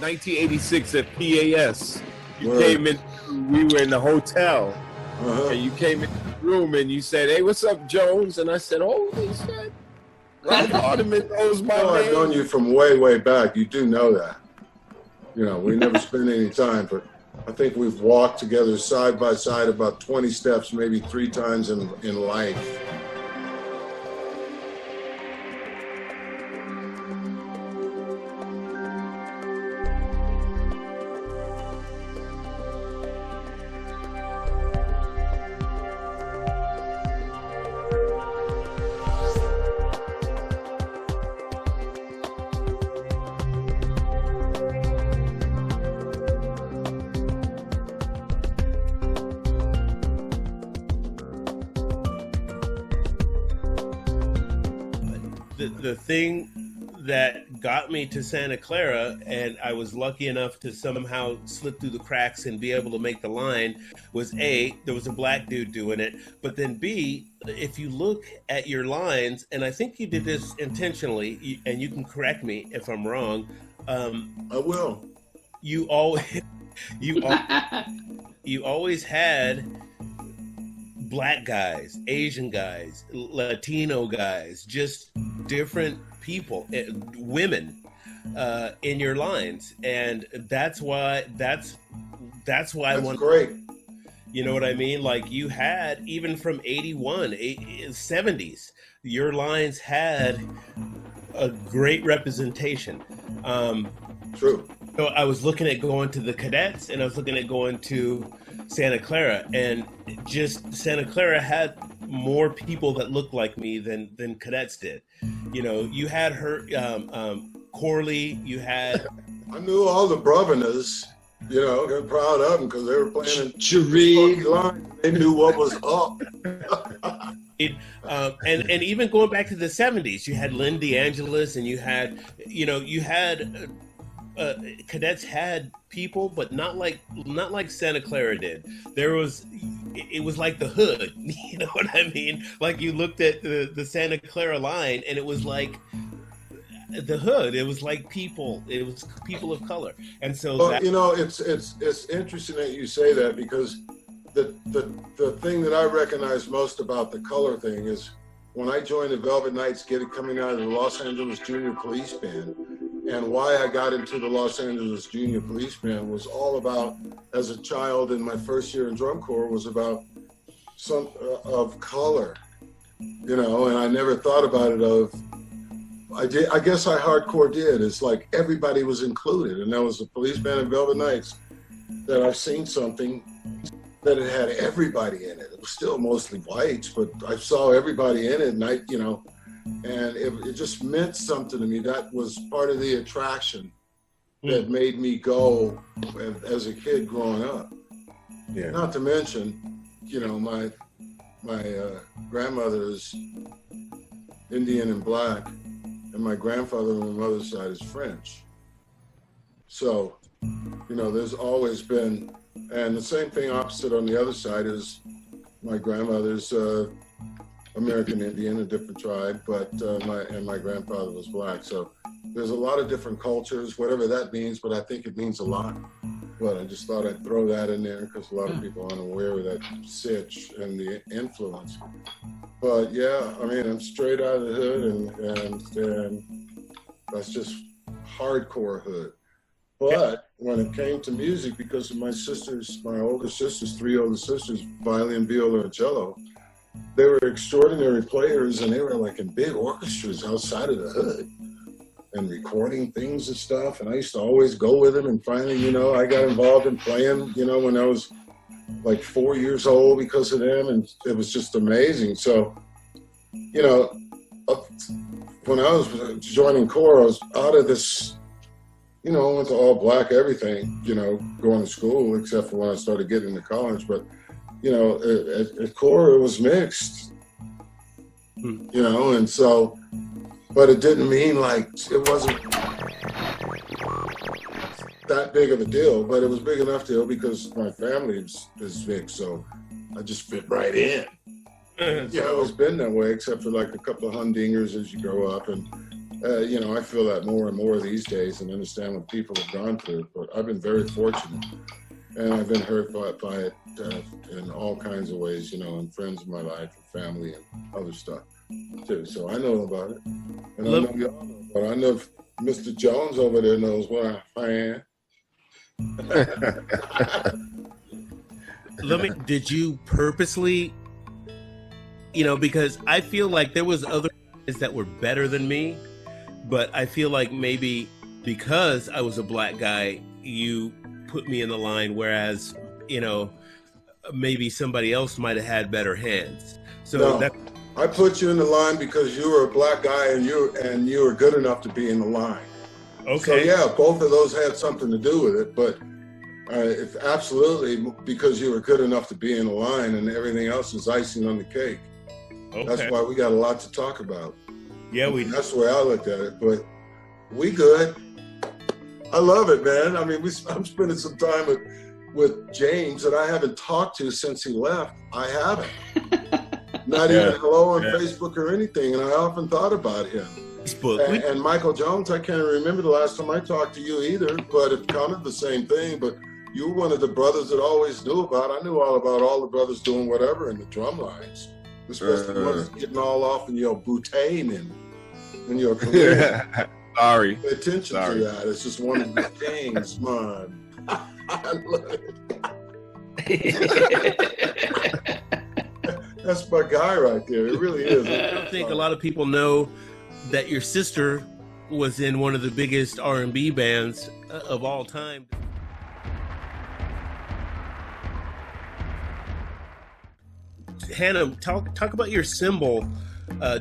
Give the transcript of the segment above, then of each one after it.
1986 at PAS. You Word. came in, we were in the hotel, Uh-huh. and you came into the room and you said, "Hey, what's up, Jones?" And I said, "Holy shit, Ralph Hardimon knows my No, I've name." known you from way, way back. You do know that. You know, we never spent any time, but I think we've walked together side by side about 20 steps, maybe 3 times in life. The thing that got me to Santa Clara, and I was lucky enough to somehow slip through the cracks and be able to make the line, was A, there was a black dude doing it, but then B, if you look at your lines, and I think you did this intentionally, and you can correct me if I'm wrong. I will. You always, you always had black guys, Asian guys, Latino guys, just different people, women, in your lines, and that's why I want. Great. You know what I mean? Like you had, even from 81, 70s, your lines had a great representation. True. So I was looking at going to the Cadets, and I was looking at going to Santa Clara, and just Santa Clara had more people that looked like me than Cadets did. You know, you had her, Corley, you had... I knew all the Broveners, you know, got proud of them because they were playing in Cherie. line. They knew what was up. And even going back to the 70s, you had Lynn DeAngelis, and you had Cadets had people, but not like Santa Clara did. It was like the hood, you know what I mean? Like you looked at the Santa Clara line, and it was like the hood. It was like people. It was people of color, and so. Well, you know, it's interesting that you say that, because the thing that I recognize most about the color thing is when I joined the Velvet Knights, coming out of the Los Angeles Junior Police Band. And why I got into the Los Angeles Junior Police Band was all about, as a child in my first year in drum corps, was about some of color, you know, and I never thought about it I guess I hardcore did. It's like everybody was included, and that was the police band and Velvet Knights that I've seen something that it had everybody in it. It was still mostly whites, but I saw everybody in it, and and it just meant something to me. That was part of the attraction that made me go as a kid growing up. Yeah. Not to mention, you know, my grandmother is Indian and black, and my grandfather on my mother's side is French. So, you know, there's always been, and the same thing opposite on the other side is my grandmother's American Indian, a different tribe, but my grandfather was black. So there's a lot of different cultures, whatever that means, but I think it means a lot. But I just thought I'd throw that in there because a lot of people aren't aware of that sitch and the influence. But yeah, I mean, I'm straight out of the hood, and that's just hardcore hood. But when it came to music, because of my older sisters, 3 older sisters, violin, viola, and cello, they were extraordinary players, and they were like in big orchestras outside of the hood and recording things and stuff. And I used to always go with them. And finally, you know, I got involved in playing, you know, when I was like 4 years old because of them. And it was just amazing. So, you know, when I was joining corps, I was out of this, you know, I went to all black everything, you know, going to school, except for when I started getting to college. But you know, at corps, it was mixed, you know, and so, but it didn't mean like, it wasn't that big of a deal, but it was big enough deal because my family is mixed, so I just fit right in. Yeah, it's been that way, except for like a couple of humdingers as you grow up, and You know, I feel that more and more these days and understand what people have gone through. But I've been very fortunate, and I've been hurt by it in all kinds of ways, you know, and friends in my life and family and other stuff too. So I know about it, and I know y'all know about it. I know Mr. Jones over there knows what I am. Did you purposely, you know, because I feel like there was other guys that were better than me, but I feel like maybe because I was a black guy, you put me in the line, whereas, you know, maybe somebody else might have had better hands. So no, I put you in the line because you were a black guy and you were good enough to be in the line. Okay. So yeah, both of those had something to do with it, but if absolutely because you were good enough to be in the line, and everything else is icing on the cake. Okay. That's why we got a lot to talk about. Yeah, that's the way I looked at it, but we good. I love it, man. I mean, I'm spending some time with James that I haven't talked to since he left. I haven't. Not even hello on Facebook or anything, and I often thought about him. And Michael Jones, I can't remember the last time I talked to you either, but it's kind of the same thing. But you were one of the brothers that always knew about. I knew all about all the brothers doing whatever in the drum lines, especially the ones getting all off in your boutain in your career. Sorry. Pay attention to that. It's just one of the things, man. I love it. That's my guy right there. It really is. I don't think a lot of people know that your sister was in one of the biggest R&B bands of all time. Hannum, talk about your cymbal.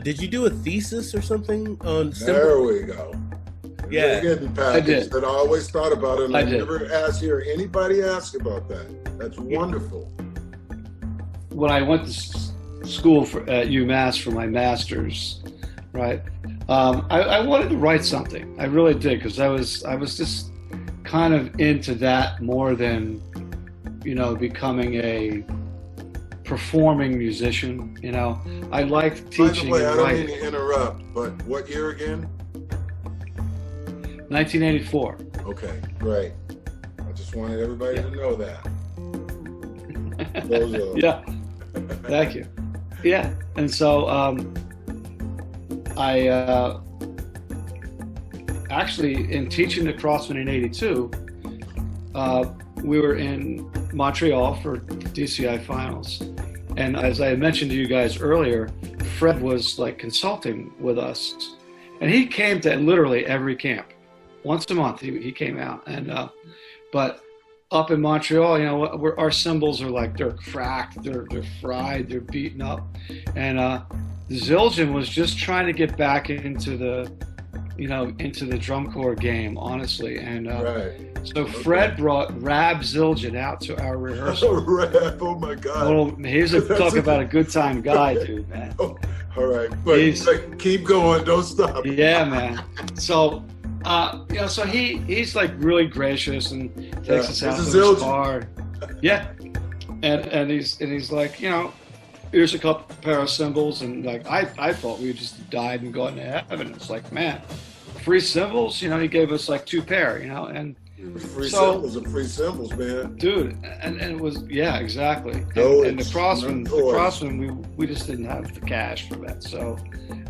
Did you do a thesis or something on cymbal? There we go. Yeah, I did. But I always thought about it, and I never hear anybody ask about that. That's wonderful. When I went to school at UMass for my master's, right? I wanted to write something. I really did, because I was just kind of into that more than, you know, becoming a performing musician. You know, I liked teaching. By the way, I don't writing. mean to interrupt, but what year again? 1984. Okay, great. I just wanted everybody to know that. Yeah, thank you. Yeah, and so I actually, in teaching the Crossman in '82, we were in Montreal for DCI finals, and as I mentioned to you guys earlier, Fred was like consulting with us, and he came to literally every camp. Once a month he came out, and but up in Montreal, you know, our cymbals are like, they're cracked, they're fried, they're beaten up, and Zildjian was just trying to get back into the drum corps game, honestly, and so Fred brought Rab Zildjian out to our rehearsal. Rab, oh my God! He's talk about a good time guy, dude, man. Oh, all right, but keep going, don't stop. Yeah, man. So. You know, so he's like really gracious and takes us out to his car. Yeah, and he's like, you know, here's a couple pair of cymbals, and like I thought we just died and gone to heaven. It's like, man, free cymbals. You know, he gave us like 2 pair. You know, and free cymbals are free cymbals, man. Dude, and it was exactly. And the Crossman, we just didn't have the cash for that. So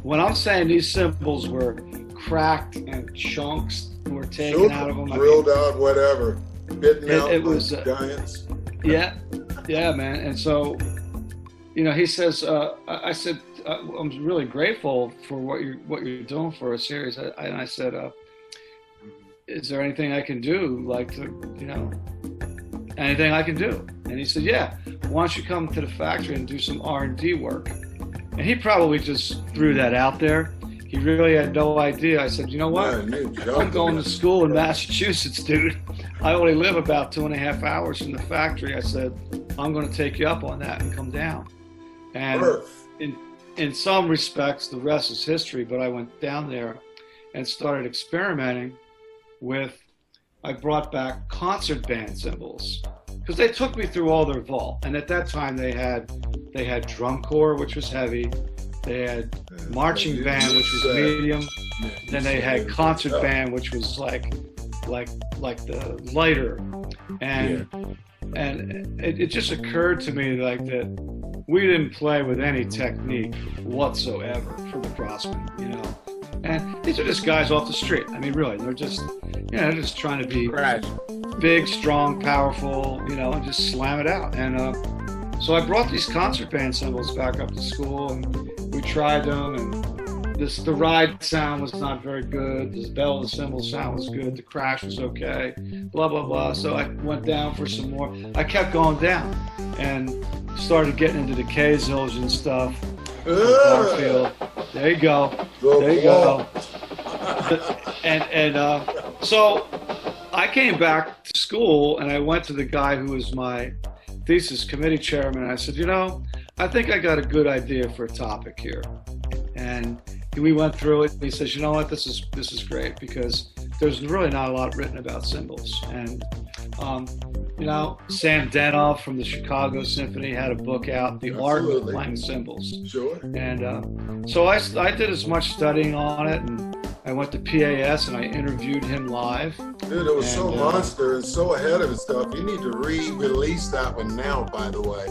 when I'm saying these cymbals were cracked and chunks were taken out of them, drilled out, whatever, bitten out. It was giants. Yeah, man. And so, you know, he says, I said, I'm really grateful for what you're doing for a series. And I said, is there anything I can do, like to, you know, anything I can do? And he said, yeah. Why don't you come to the factory and do some R&D work? And he probably just threw that out there. He really had no idea. I said, you know what? I'm going to school in Massachusetts, dude. I only live about 2.5 hours from the factory. I said, I'm going to take you up on that and come down. And in some respects, the rest is history. But I went down there and started experimenting with, I brought back concert band cymbals, because they took me through all their vault. And at that time they had drum corps, which was heavy. They had marching band, which was medium. Then they had concert band, which was like the lighter. And it just occurred to me like that we didn't play with any technique whatsoever for the Crossmen, you know. And these are just guys off the street. I mean, really, they're just, you know, just trying to be big, strong, powerful, you know, and just slam it out. And so I brought these concert band cymbals back up to school, and we tried them. And the ride sound was not very good. The bell of the cymbal sound was good. The crash was okay. Blah blah blah. So I went down for some more. I kept going down, and started getting into the K-Zilge and stuff. Garfield. There you go. There you go. And so I came back to school, and I went to the guy who was my thesis committee chairman, and I said, you know, I think I got a good idea for a topic here. And we went through it, and he says, you know what, this is great, because there's really not a lot written about cymbals. And you know, Sam Denoff from the Chicago Symphony had a book out, The Art of Playing Cymbals. Sure. And so I did as much studying on it, and I went to PAS and I interviewed him live. Dude, it was so monster and so ahead of its stuff. You need to re-release that one now, by the way.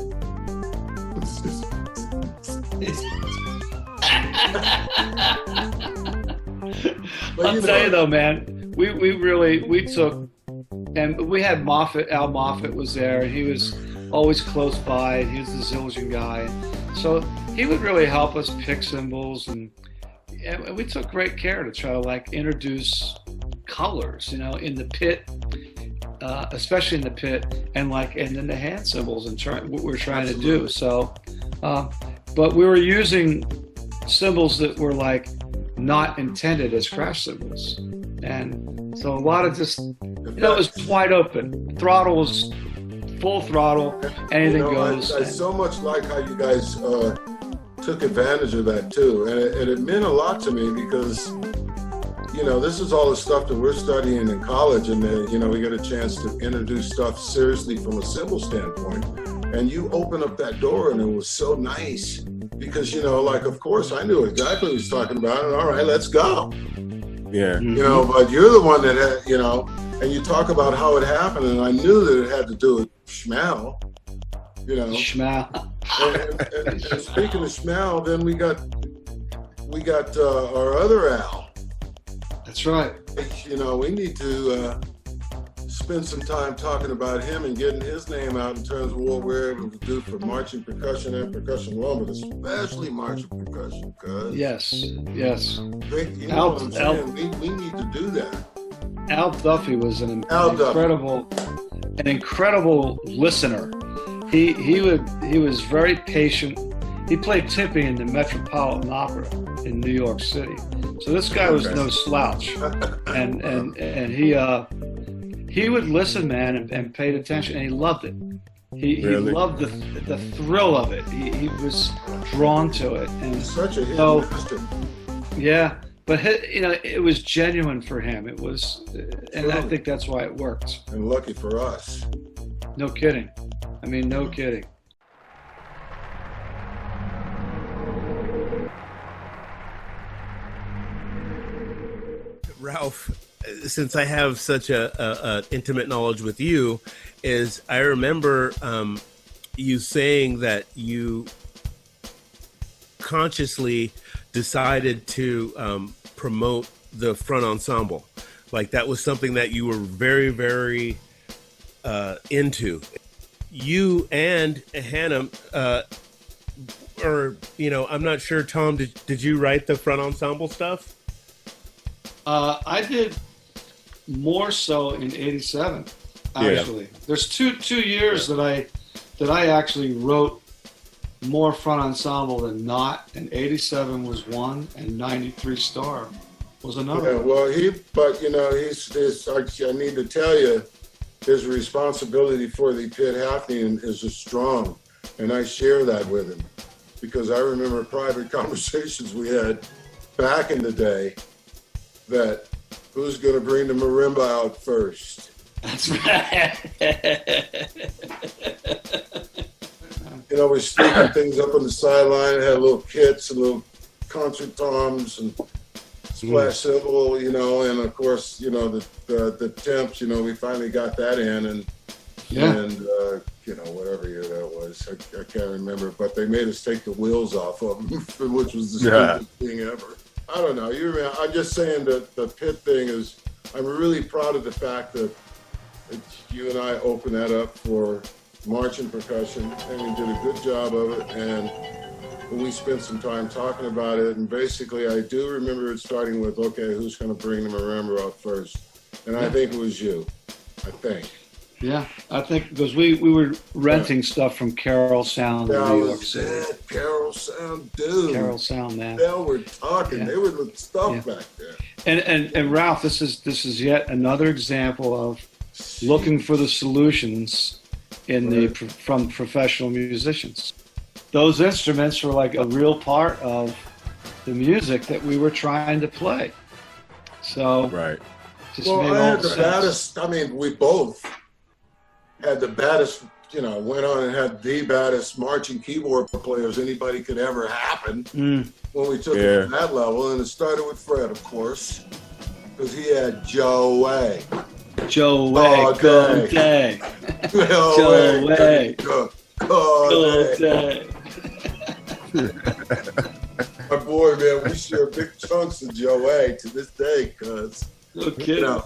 I'll tell you though, man, we took, and we had Moffat. Al Moffat was there, and he was always close by. He was the Zildjian guy, so he would really help us pick cymbals, and we took great care to try to like introduce colors, you know, in the pit, especially in the pit, and then the hand cymbals, and what we're trying to do. So, but we were using cymbals that were like not intended as crash cymbals, and so a lot of just, you know, it was wide open. Throttle was full throttle, anything goes. I so much like how you guys took advantage of that too, and it meant a lot to me, because you know, this is all the stuff that we're studying in college, and then, you know, we get a chance to introduce stuff seriously from a cymbal standpoint, and you open up that door, and it was so nice, because, you know, like, of course I knew exactly what he was talking about, and all right, let's go. Yeah. You know, but you're the one that had, you know, and you talk about how it happened, and I knew that it had to do with Schmal, you know. Schmal. And speaking of Schmal, then we got our other Al. That's right. You know, we need to spend some time talking about him and getting his name out in terms of what we're able to do for marching percussion and percussion alone, but especially marching percussion. Yes. You know what I'm saying? We need to do that. Al Duffy was an incredible listener. He was very patient. He played Tippy in the Metropolitan Opera in New York City. So this guy was no slouch, and he would listen, man, and paid attention, and he loved it. He loved the thrill of it. He was drawn to it, and such a hidden master. Yeah, but you know, it was genuine for him. It was, and I think that's why it worked. And lucky for us. No kidding. I mean, no kidding. Ralph, since I have such a intimate knowledge with you, is I remember you saying that you consciously decided to promote the front ensemble. Like that was something that you were very, very into. You and Hannum, or, you know, I'm not sure, Tom, did you write the front ensemble stuff? I did more so in '87. Actually, there's two years that I actually wrote more front ensemble than not, and '87 was one, and '93 Star was another. Yeah, well, but you know, I need to tell you, his responsibility for the pit happening is just strong, and I share that with him, because I remember private conversations we had back in the day. That who's going to bring the marimba out first? That's right. You know, we're sneaking things up on the sideline, had little kits and little concert toms and splash cymbal, you know, and of course, you know, the temps, you know, we finally got that in, and you know, whatever year that was, I can't remember, but they made us take the wheels off of them, which was the stupidest thing ever. I don't know. I'm just saying that the pit thing is, I'm really proud of the fact that you and I opened that up for marching percussion, and we did a good job of it, and we spent some time talking about it, and basically I do remember it starting with, okay, who's going to bring the marimba out first? And I think it was you, I think. Yeah, I think because we were renting stuff from Carol Sound in New York City. Carol Sound, dude. Carol Sound, man. They were talking. They were with stuff back there. And Ralph, this is yet another example of looking for the solutions in from professional musicians. Those instruments were like a real part of the music that we were trying to play. So just well, made I all had the sense. baddest. I mean, we both had the baddest. You know, went on and had the baddest marching keyboard players anybody could ever happen when we took it to that level. And it started with Fred, of course, because he had Joe Way. Joe Way, go day. Joe Way, go day. My boy, man, we share big chunks of Joe Way to this day, cuz. No kidding. You know,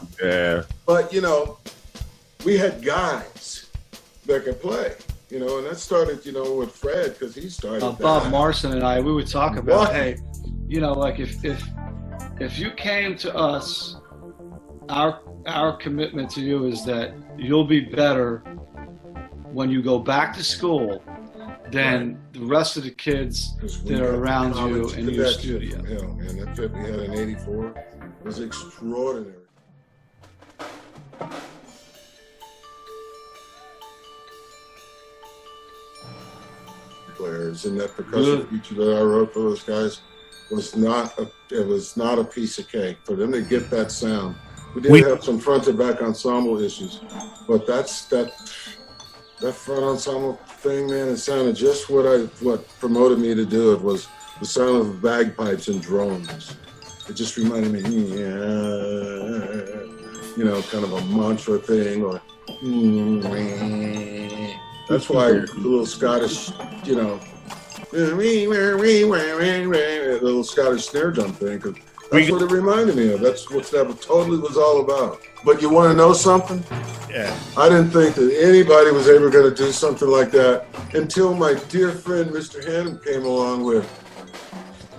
but, you know, we had guys that could play, you know, and that started, you know, with Fred, because he started Bob Marson and I, we would talk about, hey, you know, like if you came to us, our commitment to you is that you'll be better when you go back to school than the rest of the kids that are around you in your studio. Hell, man, that trip we had in '84 was extraordinary. Players, and that percussion feature that I wrote for those guys was not a piece of cake for them to get that sound. We did have some front to back ensemble issues, but that front ensemble thing, man, it sounded just what promoted me to do it was the sound of bagpipes and drums. It just reminded me, you know, kind of a mantra thing, or that's why the little Scottish, you know, little Scottish snare drum thing, because that's what it reminded me of. That's what that totally was all about. But you want to know something? Yeah. I didn't think that anybody was ever going to do something like that until my dear friend Mr. Hannum came along with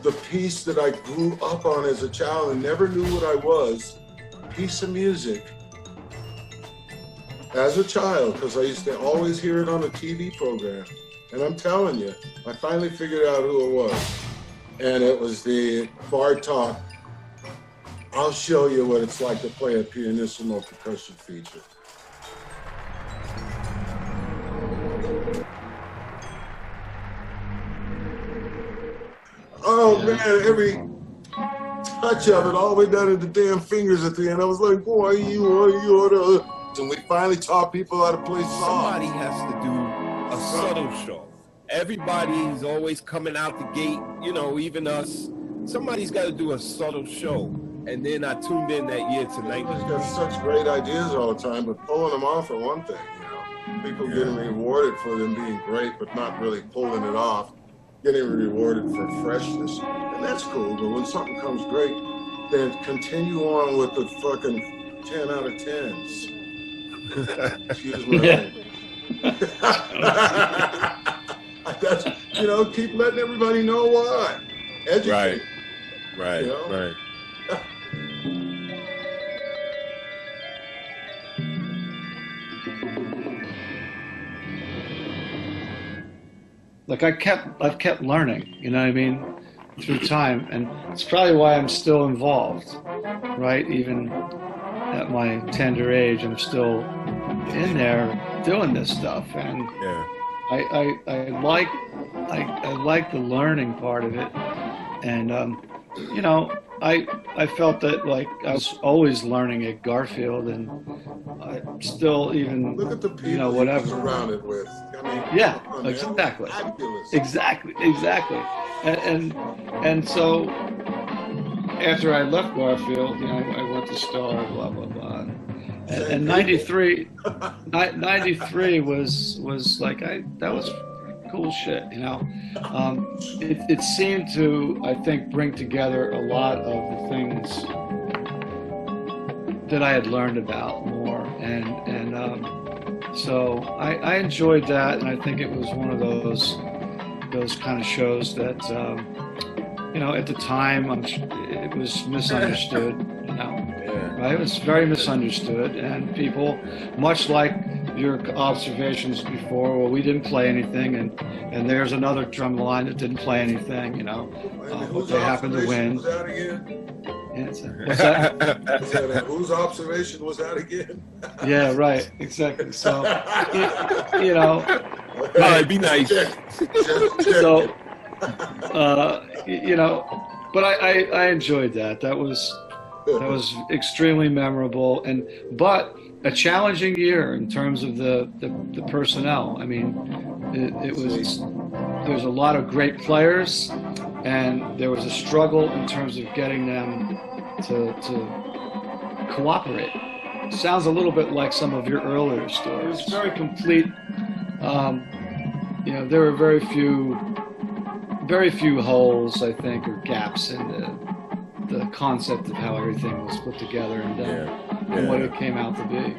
the piece that I grew up on as a child and never knew what I was, a piece of music. As a child, because I used to always hear it on a TV program. And I'm telling you, I finally figured out who it was. And it was the Bartok, I'll show you what it's like to play a pianissimo percussion feature. Oh man, every touch of it, all the way down to the damn fingers at the end. I was like, boy, you ought to. And we finally taught people how to play songs. Somebody has to do a subtle show. Everybody's always coming out the gate, you know, even us. Somebody's got to do a subtle show. And then I tuned in that year to People got such great ideas all the time, but pulling them off for one thing, you know. People getting rewarded for them being great, but not really pulling it off. Getting rewarded for freshness. And that's cool, but when something comes great, then continue on with the fucking 10 out of 10s. Excuse my language. That's, you know, keep letting everybody know why. Educate. Right. You know? Right. Like I've kept learning, you know what I mean, through time, and it's probably why I'm still involved, right? Even at my tender age, I'm still in there doing this stuff, and I like the learning part of it, and you know, I felt that like I was always learning at Garfield, and I still even look at the people you know whatever surrounded with. I mean, yeah, man, exactly, fabulous. exactly. and so after I left Garfield, you know, I went to Star, blah blah blah, and 93 was like that was cool shit, you know. It seemed to, I think, bring together a lot of the things that I had learned about more, and so I enjoyed that, and I think it was one of those kind of shows that you know, at the time it was misunderstood, you know. Right? It was very misunderstood, and people, much like your observations before, well, we didn't play anything, and there's another drum line that didn't play anything, you know, but they happened to win. Was that again? What's that? Whose observation was that again? Yeah, right, exactly. So, you know, All right, be nice. so, you know, but I enjoyed that. That was extremely memorable, but a challenging year in terms of the personnel. I mean, it was, there's a lot of great players, and there was a struggle in terms of getting them to cooperate. Sounds a little bit like some of your earlier stories. It's very complete. You know, there were very few holes, I think, or gaps in the concept of how everything was put together and done, and what it came out to be.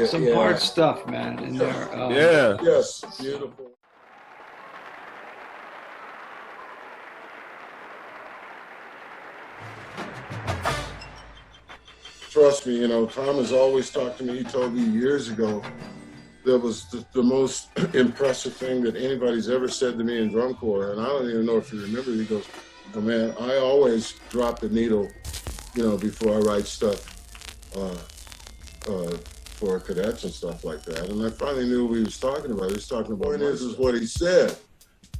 Some hard stuff, man, in there. Yes, beautiful. Trust me, you know, Tom has always talked to me. He told me years ago that was the most impressive thing that anybody's ever said to me in drum corps. And I don't even know if you remember. He goes, "Oh man, I always drop the needle, you know, before I write stuff for cadets and stuff like that." And I finally knew what he was talking about. He was talking about, this is what he said.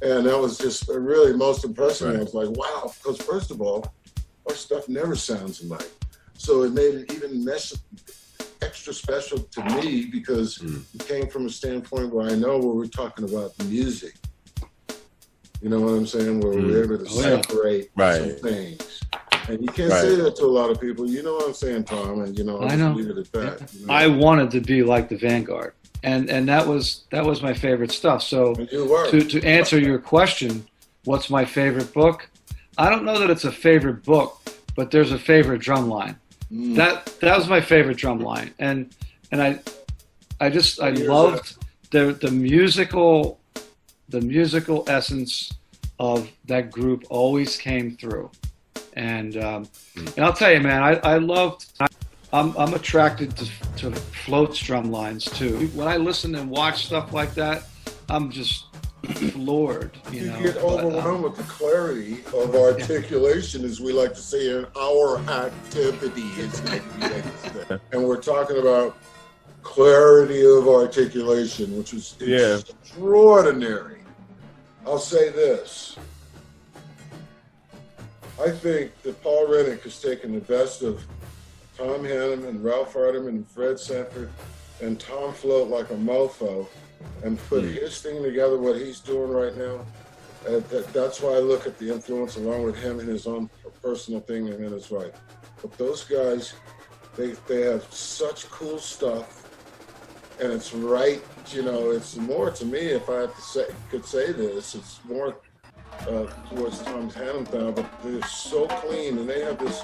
And that was just really most impressive. Right. I was like, wow, because first of all, our stuff never sounds alike. So it made it even extra special to me because it came from a standpoint where I know where we're talking about music. You know what I'm saying? Where we're able to separate some things. And you can't say that to a lot of people. You know what I'm saying, Tom? And, you know, I'll just leave it at that. You know? I wanted to be like the Vanguard. And that was my favorite stuff. So to answer your question, what's my favorite book? I don't know that it's a favorite book, but there's a favorite drum line. That was my favorite drum line. And I loved the musical essence of that group always came through. And I'll tell you, man, I'm attracted to floats drum lines too. When I listen and watch stuff like that, I'm just floored. You know? Get overwhelmed with the clarity of articulation, as we like to say in our activities. And we're talking about clarity of articulation, which is extraordinary. I'll say this. I think that Paul Rennick has taken the best of Tom Hannum and Ralph Hardimon and Fred Sanford and Tom Float like a mofo and put his thing together, what he's doing right now. That's why I look at the influence along with him and his own personal thing and his wife. But those guys, they have such cool stuff, and it's right, you know, it's more to me, if I could say this, it's more towards Tom's Hannum style, but they're so clean, and they have this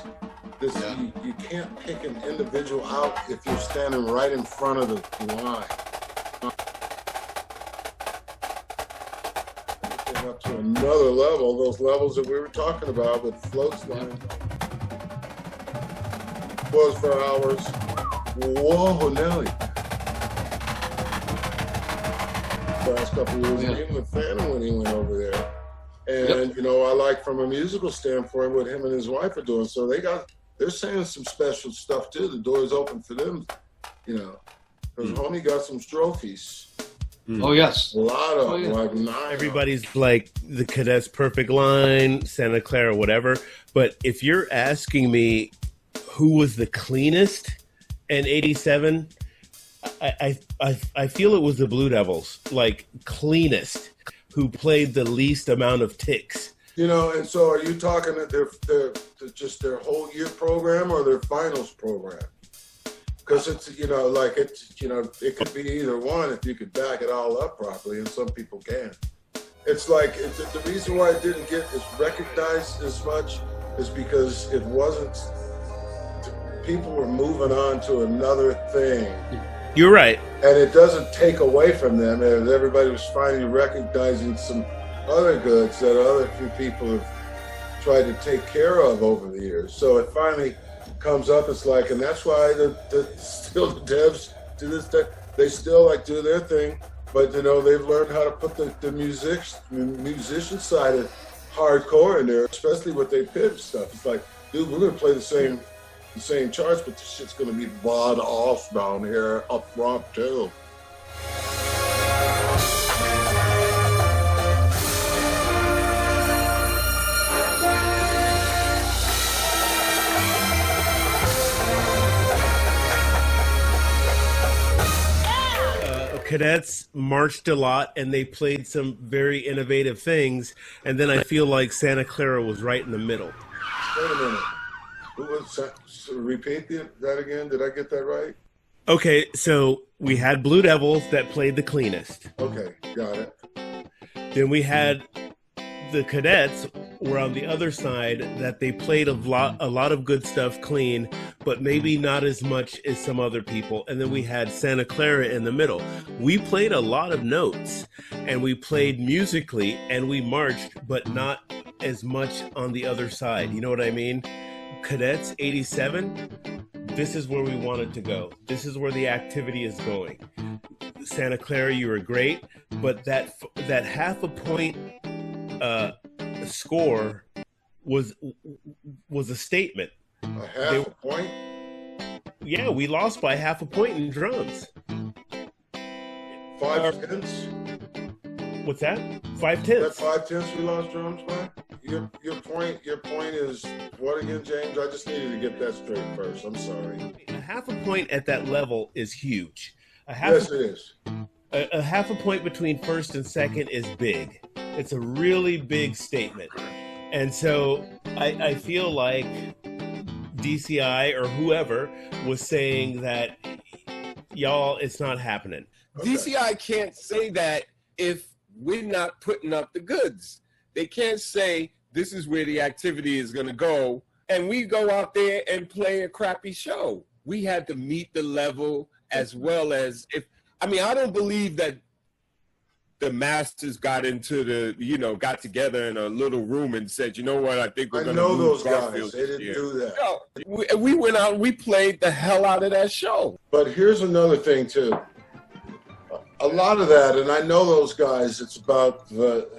you can't pick an individual out if you're standing right in front of the line. Up to another level, those levels that we were talking about with floats line. Was for hours. Whoa, Nelly. Last couple of years, even with Phantom when he went over there. And, you know, I like from a musical standpoint what him and his wife are doing. So they got they're saying some special stuff too. The door's open for them, you know, because homie got some trophies. Oh yes, A lot of them, like 9. Everybody's like the Cadets Perfect Line, Santa Clara, whatever. But if you're asking me who was the cleanest in '87, I feel it was the Blue Devils, like cleanest, who played the least amount of ticks. You know, and so are you talking that they're just their whole year program or their finals program? Because it's, you know, like it's, you know, it could be either one if you could back it all up properly, and some people can. It's like the reason why it didn't get as recognized as much is because it wasn't. People were moving on to another thing. You're right. And it doesn't take away from them. And everybody was finally recognizing some other goods that other few people have tried to take care of over the years. So it finally comes up. It's like, and that's why still the devs to this day, they still like do their thing. But, you know, they've learned how to put the musician side of hardcore in there, especially with their pip stuff. It's like, dude, we're going to play the same charts, but this shit's going to be bad off down here up front too. Cadets marched a lot and they played some very innovative things, and then I feel like Santa Clara was right in the middle. Wait a minute. Who was that? So repeat that again. Did I get that right? Okay, so we had Blue Devils that played the cleanest. Okay, got it. Then we had the Cadets were on the other side, that they played a lot of good stuff clean, but maybe not as much as some other people. And then we had Santa Clara in the middle. We played a lot of notes, and we played musically, and we marched, but not as much on the other side. You know what I mean? Cadets 87, this is where we wanted to go. This is where the activity is going. Santa Clara, you were great, but that half a point score was a statement. A half a point? Yeah, we lost by half a point in drums. 5/10? What's that? 5/10. That 5/10 we lost drums by? Your point is what again, James? I just needed to get that straight first. I'm sorry. A half a point at that level is huge. Yes, it is. A half a point between first and second is big. It's a really big statement. And so I feel like DCI or whoever was saying that, y'all, it's not happening. Okay. DCI can't say that if we're not putting up the goods. They can't say this is where the activity is going to go, and we go out there and play a crappy show. We had to meet the level as well as I don't believe that the masters got got together in a little room and said, you know what, I think we're going to know move those guys. Garfield They didn't year. do that. No, we went out and we played the hell out of that show. But here's another thing, too. A lot of that, and I know those guys, it's about the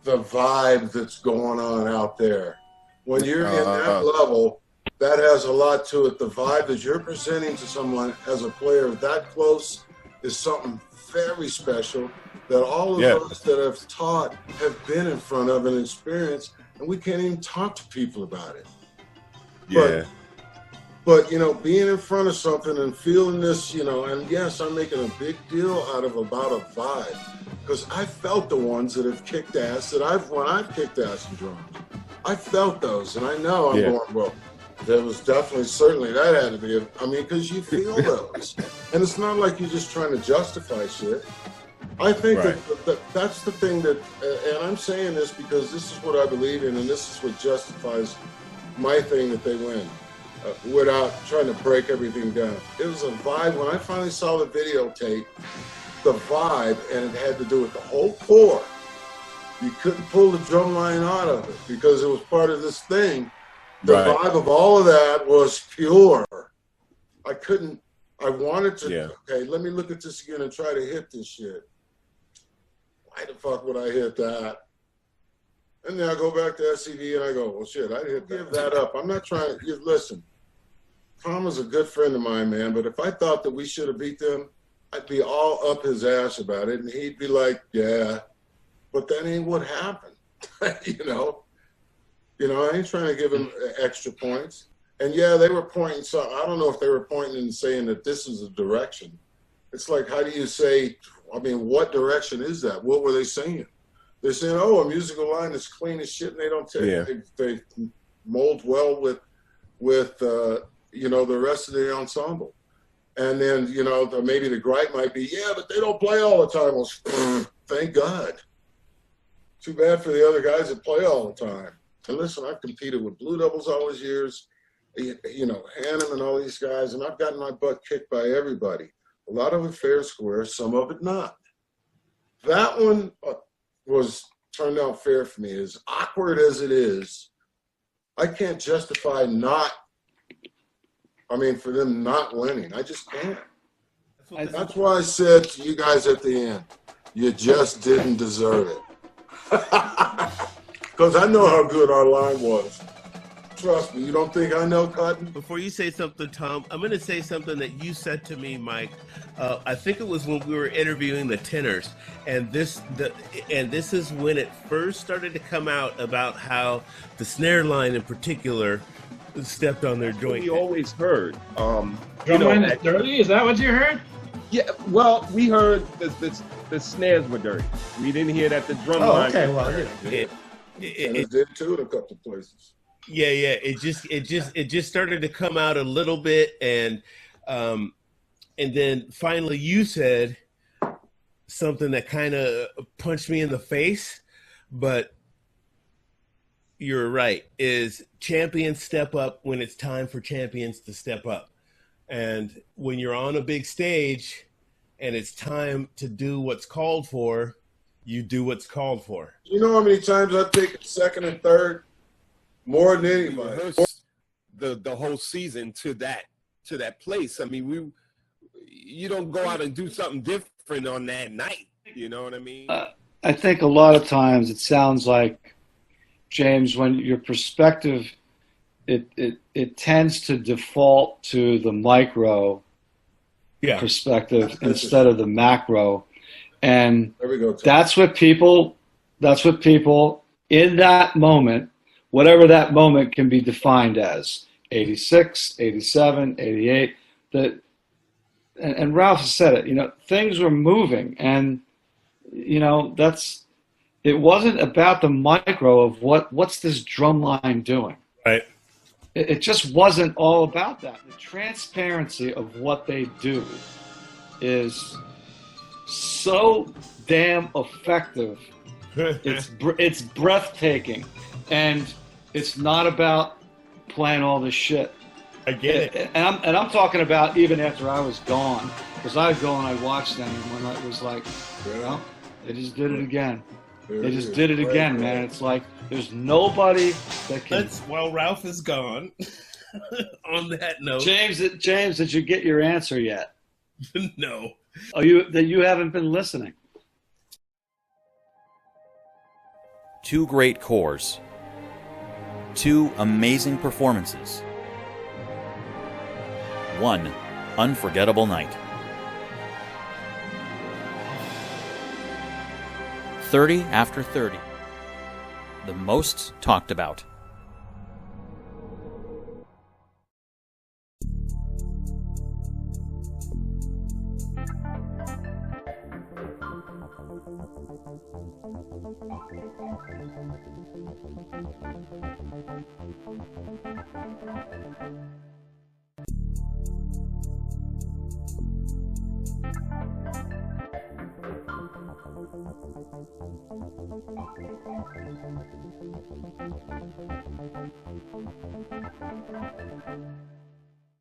vibe that's going on out there. When you're in that level, that has a lot to it. The vibe that you're presenting to someone as a player that close is something very special that all of us that have taught have been in front of and experienced, and we can't even talk to people about it. Yeah. But being in front of something and feeling this, and yes, I'm making a big deal about a vibe, because I felt the ones that have kicked ass when I've kicked ass in drums. I felt those, and I know I'm going, well, there was certainly that had to be, because you feel those. And it's not like you're just trying to justify shit. I think that's the thing that, and I'm saying this because this is what I believe in, and this is what justifies my thing that they win. Without trying to break everything down. It was a vibe. When I finally saw the videotape, the vibe, and it had to do with the whole core. You couldn't pull the drum line out of it because it was part of this thing. The vibe of all of that was pure. I wanted to, okay, let me look at this again and try to hit this shit. Why the fuck would I hit that? And then I go back to SCV and I go, well, shit, I didn't give that up. I'm not trying to, listen, Palmer's a good friend of mine, man. But if I thought that we should have beat them, I'd be all up his ass about it, and he'd be like, "Yeah, but that ain't what happened." you know, I ain't trying to give him extra points. And yeah, they were pointing. So I don't know if they were pointing and saying that this is a direction. It's like, how do you say? I mean, what direction is that? What were they saying? They're saying, "Oh, a musical line is clean as shit," and they don't take. They mold well with the rest of the ensemble. And then, maybe the gripe might be, yeah, but they don't play all the time. Well, thank God. Too bad for the other guys that play all the time. And listen, I've competed with Blue Devils all those years, Hannum and all these guys, and I've gotten my butt kicked by everybody. A lot of it fair square, some of it not. That one turned out fair for me. As awkward as it is, I can't justify for them not winning. I just can't. That's why I said to you guys at the end, you just didn't deserve it. Because I know how good our line was. Trust me, you don't think I know, Cotton? Before you say something, Tom, I'm going to say something that you said to me, Mike. I think it was when we were interviewing the tenors, and this is when it first started to come out about how the snare line in particular stepped on their joint. We always heard. Drum line is dirty? Is that what you heard? Yeah, well, we heard the snares were dirty. We didn't hear that the drum line. Okay, well, It did too in a couple of places. Yeah. It just started to come out a little bit, and then finally you said something that kind of punched me in the face, but you're right. Is champions step up when it's time for champions to step up, and when you're on a big stage, and it's time to do what's called for, you do what's called for. You know how many times I've taken second and third? More than anybody. The whole season to that place. I mean, you don't go out and do something different on that night. You know what I mean? I think a lot of times it sounds like, James, when your perspective, it tends to default to the micro perspective instead of the macro. And there we go, Tom. That's what people in that moment, whatever that moment can be defined as, 86, 87, 88, and Ralph said it, things were moving, and it wasn't about the micro of what's this drum line doing. Right. It just wasn't all about that. The transparency of what they do is so damn effective. It's breathtaking, and it's not about playing all this shit. I get it. And I'm talking about even after I was gone, because I'd go and I'd watch them, and when I was like, they just did it again. They just did it again, man. It's like there's nobody that can. While Ralph is gone. On that note, James, did you get your answer yet? No. Oh, you haven't been listening. 2 great cores. 2 amazing performances. 1 unforgettable night. 30 after 30. The most talked about.